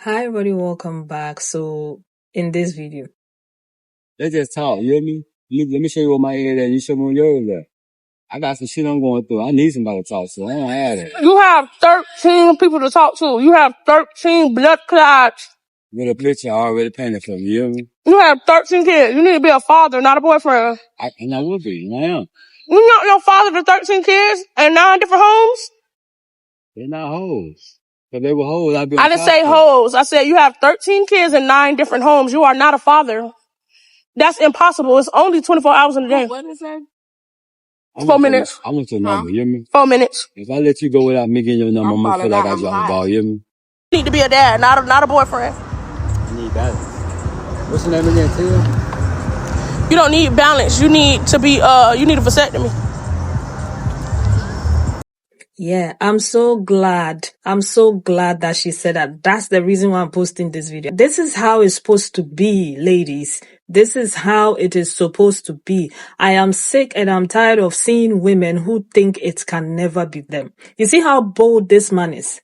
Hi everybody, welcome back. So in this video, Let's just talk, you hear me? Let me show you what my head at. You show me what yours at. I got some shit I'm going through. I need somebody to talk to. I don't have that. You have 13 people to talk to. You have 13 blood clots. With a picture already painted for me, you hear me? You have 13 kids. You need to be a father, not a boyfriend. And I will be, and I am. You not your father to 13 kids and 9 different homes? They're not hoes. If they were hoes, I'd be I on didn't top say of them. hoes. I said you have 13 kids and 9 different homes. You are not a father. That's impossible. It's only 24 hours in a day. What is that? 4 minutes. I want your number, you hear me? 4 minutes. If I let you go without me getting your number, I'm gonna feel like I dropped the ball, you hear me? You need to be a dad, not a boyfriend. I need balance. What's your name again, Tia? You don't need balance. You need to be you need a vasectomy. yeah, I'm so glad. I'm so glad that she said that. That's the reason why I'm posting this video. This is how it's supposed to be, ladies. This is how it is supposed to be. I am sick and I'm tired of seeing women who think it can never be them. You see how bold this man is?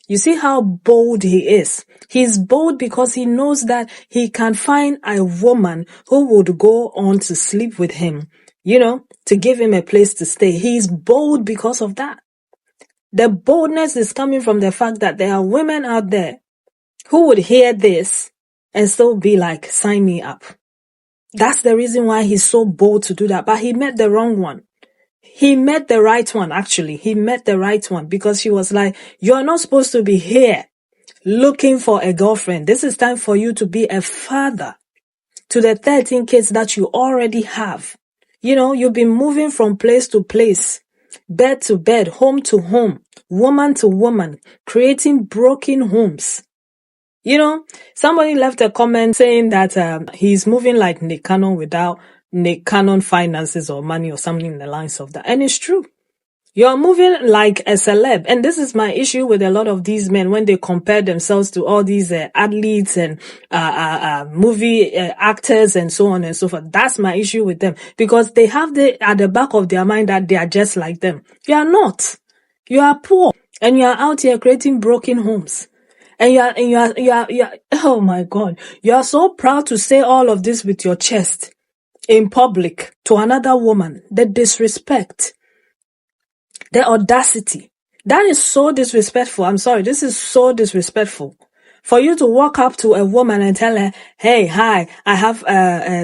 You see how bold he is? He's bold because he knows that he can find a woman who would go on to sleep with him, to give him a place to stay. He's bold because of that. The boldness is coming from the fact that there are women out there who would hear this and still be like, sign me up. That's the reason why he's so bold to do that. But he met the wrong one. He met the right one, actually. He met the right one because she was like, you're not supposed to be here looking for a girlfriend. This is time for you to be a father to the 13 kids that you already have. You've been moving from place to place, bed to bed, home to home, woman to woman, creating broken homes. Somebody left a comment saying that he's moving like Nick Cannon without Nick Cannon finances or money or something in the lines of that. And it's true. You're moving like a celeb. And this is my issue with a lot of these men when they compare themselves to all these athletes and movie actors and so on and so forth. That's my issue with them because they have at the back of their mind that they are just like them. You are not. You are poor and you are out here creating broken homes. And you are, oh my God, you are so proud to say all of this with your chest in public to another woman. The disrespect. The audacity. That is so disrespectful. I'm sorry. This is so disrespectful. For you to walk up to a woman and tell her, hey, hi, I have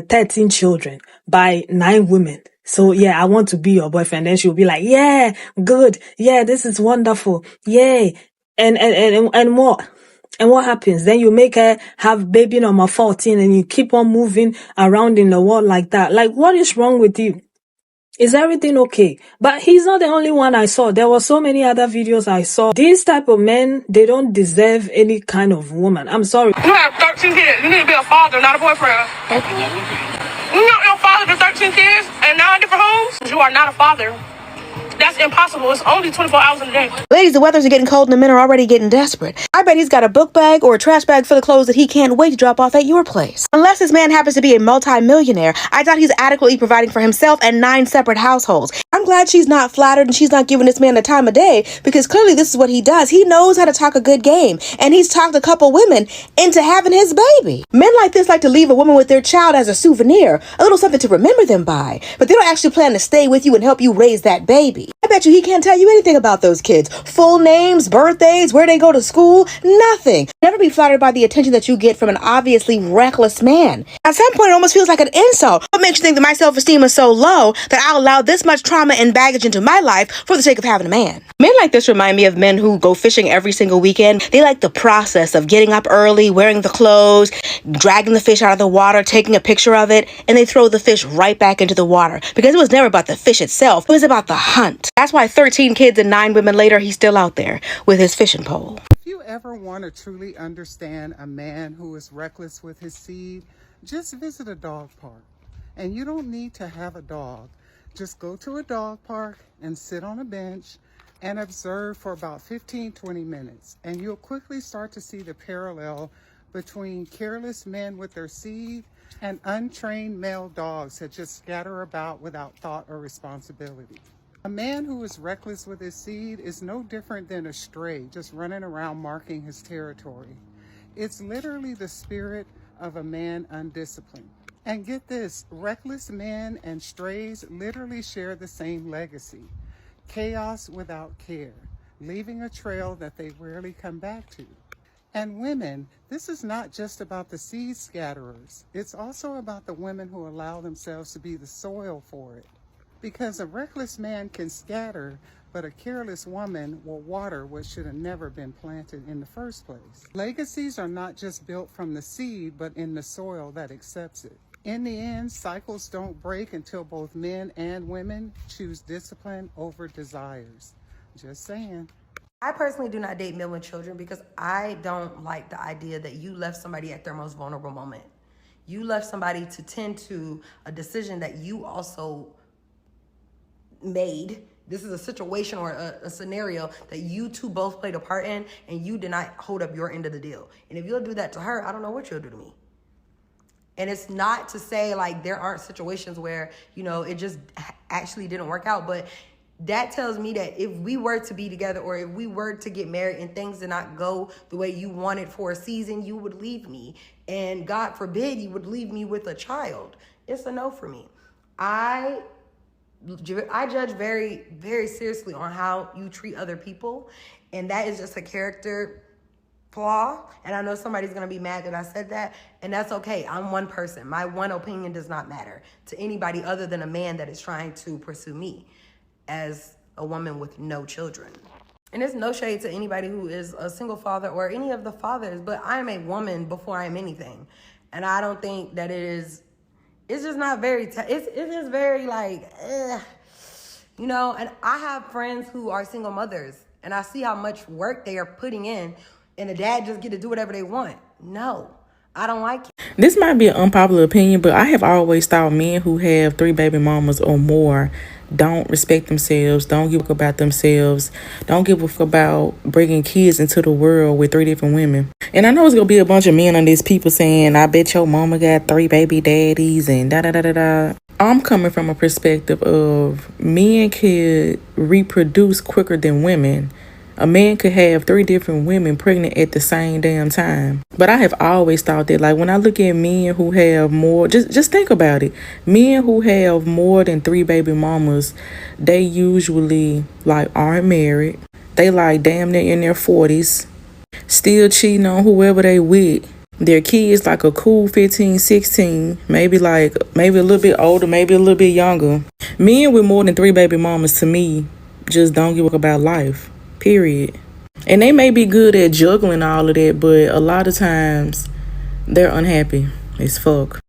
13 children by 9 women. So yeah, I want to be your boyfriend. Then she'll be like, yeah, good. Yeah, this is wonderful. Yay. And what? And what happens? Then you make her have baby number 14 and you keep on moving around in the world like that. Like, what is wrong with you? Is everything okay? But he's not the only one I saw. There were so many other videos I saw. These type of men, they don't deserve any kind of woman. I'm sorry. You have 13 kids. You need to be a father, not a boyfriend. You not your father to 13 kids and 9 different homes? You are not a father. That's impossible. It's only 24 hours in a day. Ladies, the weathers are getting cold and the men are already getting desperate. I bet he's got a book bag or a trash bag full of clothes that he can't wait to drop off at your place. Unless this man happens to be a multi-millionaire, I doubt he's adequately providing for himself and 9 separate households. I'm glad she's not flattered and she's not giving this man the time of day because clearly this is what he does. He knows how to talk a good game and he's talked a couple women into having his baby. Men like this like to leave a woman with their child as a souvenir, a little something to remember them by, but they don't actually plan to stay with you and help you raise that baby. I bet you he can't tell you anything about those kids. Full names, birthdays, where they go to school, nothing. Never be flattered by the attention that you get from an obviously reckless man. At some point, it almost feels like an insult. What makes you think that my self-esteem is so low that I'll allow this much trauma and baggage into my life for the sake of having a man? Men like this remind me of men who go fishing every single weekend. They like the process of getting up early, wearing the clothes, dragging the fish out of the water, taking a picture of it, and they throw the fish right back into the water because it was never about the fish itself. It was about the hunt. That's why 13 kids and 9 women later, he's still out there with his fishing pole. If you ever want to truly understand a man who is reckless with his seed, just visit a dog park. And you don't need to have a dog. Just go to a dog park and sit on a bench and observe for about 15-20 minutes. And you'll quickly start to see the parallel between careless men with their seed and untrained male dogs that just scatter about without thought or responsibility. A man who is reckless with his seed is no different than a stray, just running around marking his territory. It's literally the spirit of a man undisciplined. And get this, reckless men and strays literally share the same legacy. Chaos without care, leaving a trail that they rarely come back to. And women, this is not just about the seed scatterers. It's also about the women who allow themselves to be the soil for it. Because a reckless man can scatter, but a careless woman will water what should have never been planted in the first place. Legacies are not just built from the seed, but in the soil that accepts it. In the end, cycles don't break until both men and women choose discipline over desires. Just saying. I personally do not date men with children because I don't like the idea that you left somebody at their most vulnerable moment. You left somebody to tend to a decision that you also made. This is a situation or a scenario that you two both played a part in, and you did not hold up your end of the deal. And if you'll do that to her, I don't know what you'll do to me. And it's not to say like there aren't situations where, you know, it just actually didn't work out, but that tells me that if we were to be together or if we were to get married and things did not go the way you wanted for a season, you would leave me. And God forbid you would leave me with a child. It's a no for me. I judge very, very seriously on how you treat other people. And that is just a character flaw. And I know somebody's going to be mad that I said that. And that's okay. I'm one person. My one opinion does not matter to anybody other than a man that is trying to pursue me as a woman with no children. And it's no shade to anybody who is a single father or any of the fathers, but I am a woman before I am anything. And I don't think that it's just not very, it is very like, you know, and I have friends who are single mothers and I see how much work they are putting in and the dad just get to do whatever they want. No, I don't like it. This might be an unpopular opinion, but I have always thought men who have 3 baby mamas or more don't respect themselves, don't give a fuck about themselves, don't give a fuck about bringing kids into the world with 3 different women. And I know it's going to be a bunch of men on these people saying, I bet your mama got 3 baby daddies and da-da-da-da-da. I'm coming from a perspective of men could reproduce quicker than women. A man could have 3 different women pregnant at the same damn time. But I have always thought that, like, when I look at men who have more, just think about it. Men who have more than 3 baby mamas, they usually, like, aren't married. They, like, damn near in their 40s, still cheating on whoever they with. Their kids, like, a cool 15, 16, maybe a little bit older, maybe a little bit younger. Men with more than 3 baby mamas, to me, just don't give a fuck about life. Period. And they may be good at juggling all of that, but a lot of times they're unhappy as fuck.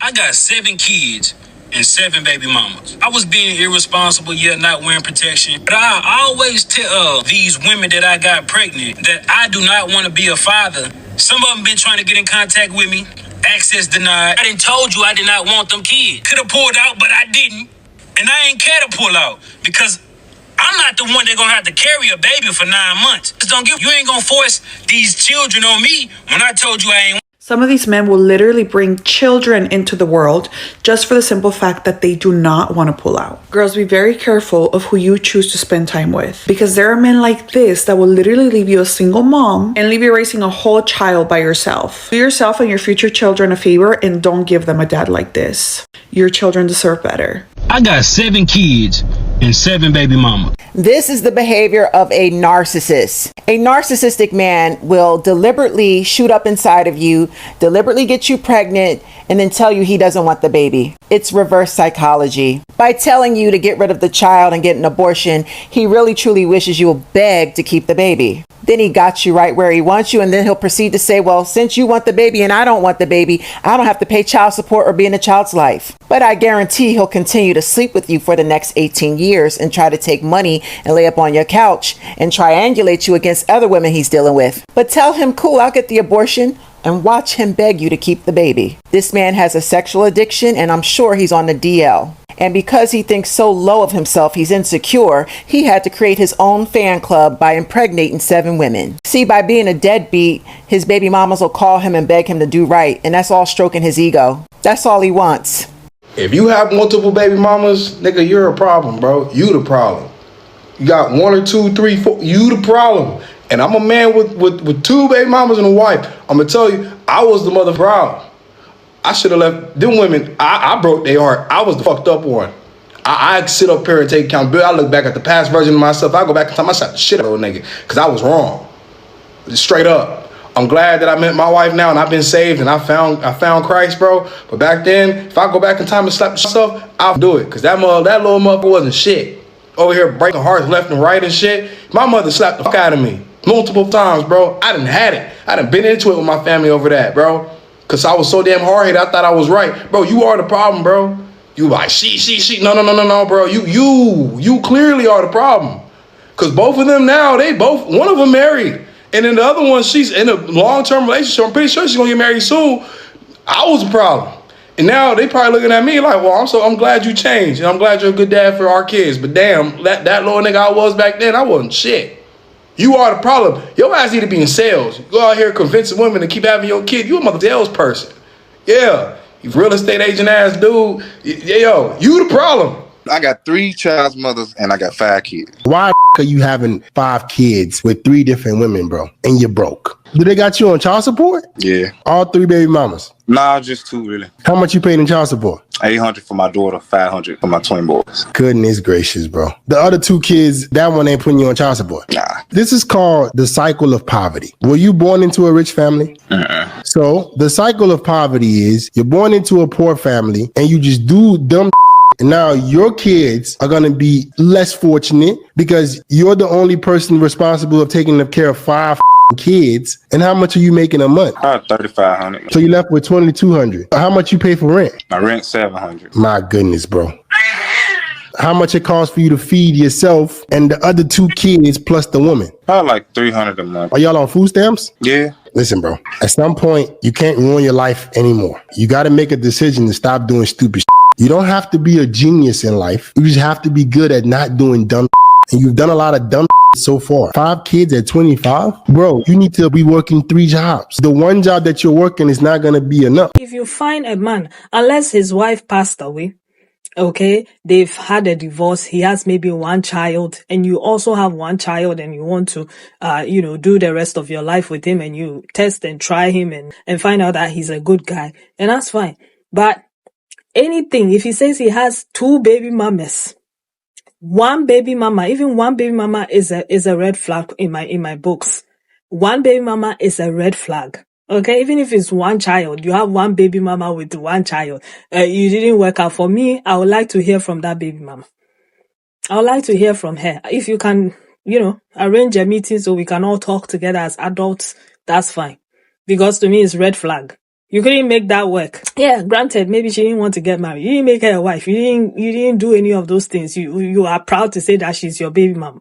I got 7 kids and 7 baby mamas. I was being irresponsible yet not wearing protection. But I always tell these women that I got pregnant that I do not want to be a father. Some of them been trying to get in contact with me. Access denied. I done told you I did not want them kids. Could have pulled out, but I didn't. And I ain't care to pull out because I'm not the one that gonna have to carry a baby for 9 months. You ain't gonna force these children on me when I told you I ain't. Some of these men will literally bring children into the world just for the simple fact that they do not want to pull out. Girls, be very careful of who you choose to spend time with, because there are men like this that will literally leave you a single mom and leave you raising a whole child by yourself. Do yourself and your future children a favor and don't give them a dad like this. Your children deserve better. I got 7 kids and 7 baby mamas. This is the behavior of a narcissist. A narcissistic man will deliberately shoot up inside of you, deliberately get you pregnant, and then tell you he doesn't want the baby. It's reverse psychology. By telling you to get rid of the child and get an abortion, he really truly wishes you will beg to keep the baby. Then he got you right where he wants you, and then he'll proceed to say, well, since you want the baby and I don't want the baby, I don't have to pay child support or be in the child's life. But I guarantee he'll continue to sleep with you for the next 18 years and try to take money and lay up on your couch and triangulate you against other women he's dealing with. But tell him, cool, I'll get the abortion, and watch him beg you to keep the baby. This man has a sexual addiction, and I'm sure he's on the DL. And because he thinks so low of himself, he's insecure, he had to create his own fan club by impregnating 7 women. See, by being a deadbeat, his baby mamas will call him and beg him to do right, and that's all stroking his ego. That's all he wants. If you have multiple baby mamas, nigga, you're a problem, bro. You the problem. You got 1 or 2, 3, 4, you the problem. And I'm a man with 2 baby mamas and a wife. I'm gonna tell you, I was the mother proud. I should have left them women. I broke their heart. I was the fucked up one. I sit up here and take accountability. I look back at the past version of myself. I go back in time. I shot the shit out of a nigga because I was wrong. Straight up. I'm glad that I met my wife now and I've been saved and I found Christ, bro. But back then, if I go back in time and slap myself, I'll do it. Cause that little motherfucker wasn't shit. Over here breaking hearts left and right and shit. My mother slapped the fuck out of me multiple times, bro. I done had it. I done been into it with my family over that, bro. Cause I was so damn hard-headed, I thought I was right. Bro, you are the problem, bro. You like, she. No, bro. You clearly are the problem. Cause both of them now, one of them married. And then the other one, she's in a long-term relationship. I'm pretty sure she's gonna get married soon. I was a problem. And now they probably looking at me like, well, I'm glad you changed. And I'm glad you're a good dad for our kids. But damn, that little nigga I was back then, I wasn't shit. You are the problem. Your ass need to be in sales. You go out here convincing women to keep having your kid. You a mother salesperson. Yeah. You real estate agent ass dude. Yo, you the problem. I got 3 child's mothers and I got 5 kids. Why are you having 5 kids with 3 different women, bro? And you're broke. Do they got you on child support? Yeah. All 3 baby mamas? Nah, just 2 really. How much you paid in child support? $800 for my daughter, $500 for my twin boys. Goodness gracious, bro. The other 2 kids, that one ain't putting you on child support. Nah. This is called the cycle of poverty. Were you born into a rich family? So the cycle of poverty is you're born into a poor family and you just do dumb. And now your kids are going to be less fortunate because you're the only person responsible of taking care of 5 kids. And how much are you making a month? About $3,500. So you left with $2,200. How much you pay for rent? My rent $700. My goodness, bro. How much it costs for you to feed yourself and the other 2 kids plus the woman? About like $300 a month. Are y'all on food stamps? Yeah. Listen, bro. At some point, you can't ruin your life anymore. You got to make a decision to stop doing stupid shit. You don't have to be a genius in life. You just have to be good at not doing dumb shit. And you've done a lot of dumb shit so far. 5 kids at 25? Bro, you need to be working 3 jobs. The one job that you're working is not going to be enough. If you find a man, unless his wife passed away, okay, they've had a divorce, he has maybe 1 child, and you also have 1 child and you want to, do the rest of your life with him and you test and try him and find out that he's a good guy, and that's fine. But anything, if he says he has 2 baby mamas, 1 baby mama, even 1 baby mama is a red flag in my books. 1 baby mama is a red flag. Okay, even if it's 1 child, you have 1 baby mama with 1 child. You didn't work out. For me, I would like to hear from that baby mama. I would like to hear from her. If you can, arrange a meeting so we can all talk together as adults, that's fine. Because to me, it's red flag. You couldn't make that work. Yeah, granted, maybe she didn't want to get married. You didn't make her a wife. You didn't do any of those things. You are proud to say that she's your baby mama.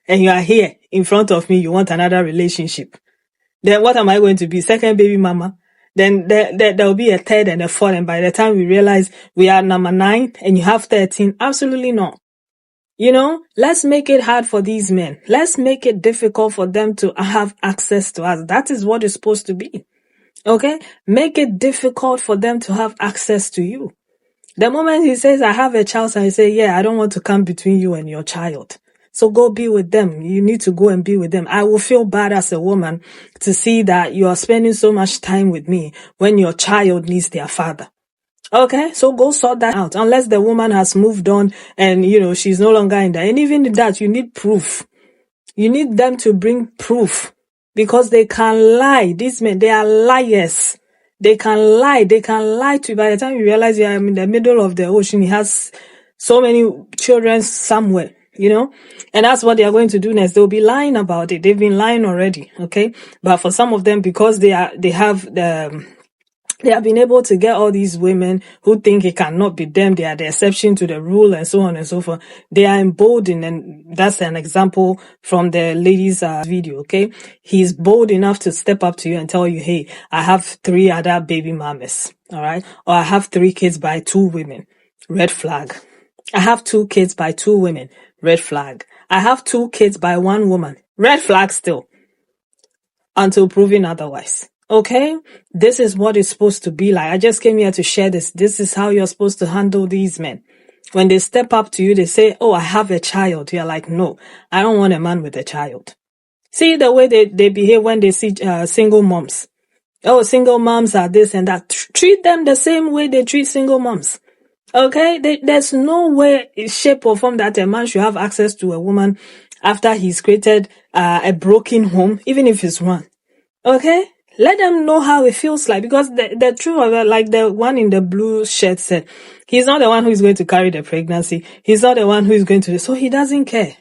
And you are here in front of me. You want another relationship. Then what am I going to be? Second baby mama? Then there will be a 3rd and a 4th. And by the time we realize we are number 9 and you have 13, absolutely not. Let's make it hard for these men. Let's make it difficult for them to have access to us. That is what it's supposed to be. Okay? Make it difficult for them to have access to you. The moment he says, I have a child, and I say, yeah, I don't want to come between you and your child. So go be with them. You need to go and be with them. I will feel bad as a woman to see that you are spending so much time with me when your child needs their father. Okay, so go sort that out. Unless the woman has moved on and, she's no longer in that. And even that, you need proof. You need them to bring proof because they can lie. These men, they are liars. They can lie. They can lie to you. By the time you realize you are in the middle of the ocean, he has so many children somewhere. And that's what they are going to do next. They'll be lying about it. They've been lying already. Okay. But for some of them, because they have been able to get all these women who think it cannot be them. They are the exception to the rule and so on and so forth. They are emboldened. And that's an example from the lady's video. Okay. He's bold enough to step up to you and tell you, hey, I have 3 other baby mamas. All right. Or I have 3 kids by 2 women. Red flag. I have 2 kids by 2 women. Red flag. I have 2 kids by 1 woman. Red flag still. Until proven otherwise. Okay? This is what it's supposed to be like. I just came here to share this. This is how you're supposed to handle these men. When they step up to you, they say, oh, I have a child. You're like, no, I don't want a man with a child. See the way they behave when they see single moms. Oh, single moms are this and that. Treat them the same way they treat single moms. Okay? There's no way, shape or form that a man should have access to a woman after he's created a broken home, even if it's one. Okay? Let them know how it feels like, because the truth of it, like the one in the blue shirt said, he's not the one who is going to carry the pregnancy. He's not the one who is going to, so he doesn't care.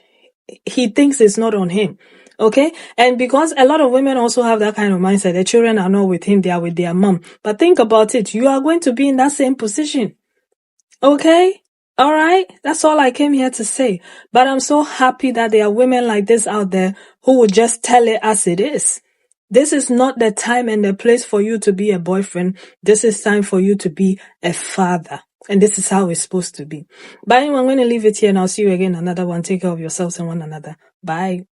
He thinks it's not on him. Okay? And because a lot of women also have that kind of mindset, the children are not with him, they are with their mom. But think about it. You are going to be in that same position. Okay? Alright? That's all I came here to say. But I'm so happy that there are women like this out there who will just tell it as it is. This is not the time and the place for you to be a boyfriend. This is time for you to be a father. And this is how it's supposed to be. But anyway, I'm going to leave it here and I'll see you again in another one. Take care of yourselves and one another. Bye.